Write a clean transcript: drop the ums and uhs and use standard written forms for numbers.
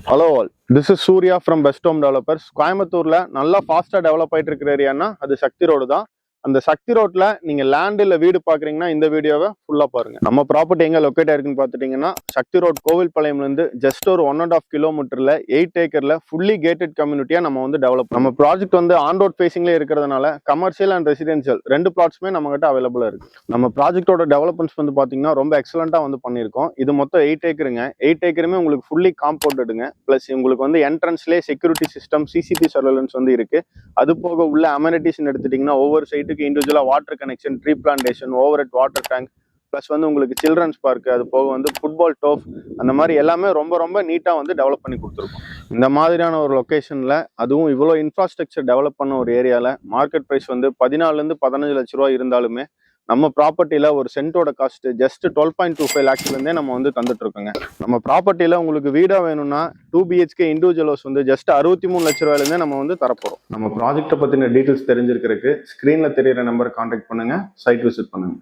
Hello all, this is Surya from Best Home Developers. கோயம்புத்தூர்ல நல்லா ஃபாஸ்டா டெவலப் ஆயிட்டு இருக்கிற ஏரியானா அது சக்தி ரோடு தான். அந்த சக்தி ரோட்ல நீங்க லேண்ட் இல்ல வீடு பாக்குறீங்கன்னா இந்த வீடியோவை ஃபுல்லா பாருங்க. நம்ம ப்ராப்பர்ட்டி எங்க லொக்கேட் ஆயிருக்குன்னு பாத்துட்டீங்கன்னா சக்தி ரோட் கோவில்பாளையம்ல இருந்து ஜஸ்ட் ஒரு 1.5 கிலோமீட்டர்ல 8 ஏக்கர்ல ஃபுல்லி கேட்டட் கம்யூனிட்டியா நம்ம வந்து டெவலப். நம்ம ப்ராஜெக்ட் வந்து ஆன் ரோட் ஃபேசிங்ல இருக்கிறதுனால கமர்ஷியல் அண்ட் ரெசிடென்ஷியல் ரெண்டு பிளாட்ஸுமே நம்ம கிட்ட அவைலபிளா இருக்கு. நம்ம ப்ராஜெக்டோட டெவலப்மெண்ட்ஸ் வந்து பாத்தீங்கன்னா ரொம்ப எக்ஸலண்டா வந்து பண்ணியிருக்கோம். இது மொத்தம் 8 ஏக்கருங்க. 8 ஏக்கருமே உங்களுக்கு ஃபுல்லி காம்பவுண்டடுங்க. பிளஸ் உங்களுக்கு வந்து என்ட்ரன்ஸ்லேயே செக்யூரிட்டி சிஸ்டம் சிசிடிவி சர்வேலன்ஸ் வந்து இருக்கு. அது போக உள்ள அமெனிட்டிஸ் எடுத்துட்டீங்கன்னா ஒவ்வொரு சைட்டுக்கு இண்டிவிஜுவலா water connection, tree plantation, overhead water tank, plus வந்து உங்களுக்கு சில்ட்ரன்ஸ் பார்க், அது போக வந்து ஃபுட்பால் டோப், அந்த மாதிரி எல்லாமே ரொம்ப ரொம்ப நீட்டா வந்து டெவலப் பண்ணி கொடுத்துருக்கோம். இந்த மாதிரியான ஒரு லொகேஷன்ல அதுவும் இவ்வளோ இன்ஃப்ராஸ்ட்ரக்சர் டெவலப் பண்ண ஒரு ஏரியால மார்க்கெட் பிரைஸ் வந்து 14 to 15 லட்ச ரூபா இருந்தாலுமே நம்ம ப்ராப்பர்ட்டியில ஒரு சென்ட்டோட காஸ்ட் ஜஸ்ட் 12.25 லேக்ஸ்லேருந்தே நம்ம வந்து தந்துட்டு இருக்கோங்க. நம்ம ப்ராப்பர்ட்டியில உங்களுக்கு வீடா வேணும்னா 2 BHK இண்டிவிஜுவல் ஹவுஸ் வந்து ஜஸ்ட் 63 லட்ச ரூபாயிலேருந்தே நம்ம வந்து தரப்போறோம். நம்ம ப்ராஜெக்ட்டை பத்தின டீட்டெயில்ஸ் தெரிஞ்சிருக்கிறதுக்கு ஸ்கிரீன்ல தெரியிற நம்பர் கான்டாக்ட் பண்ணுங்க, சைட் விசிட் பண்ணுங்க.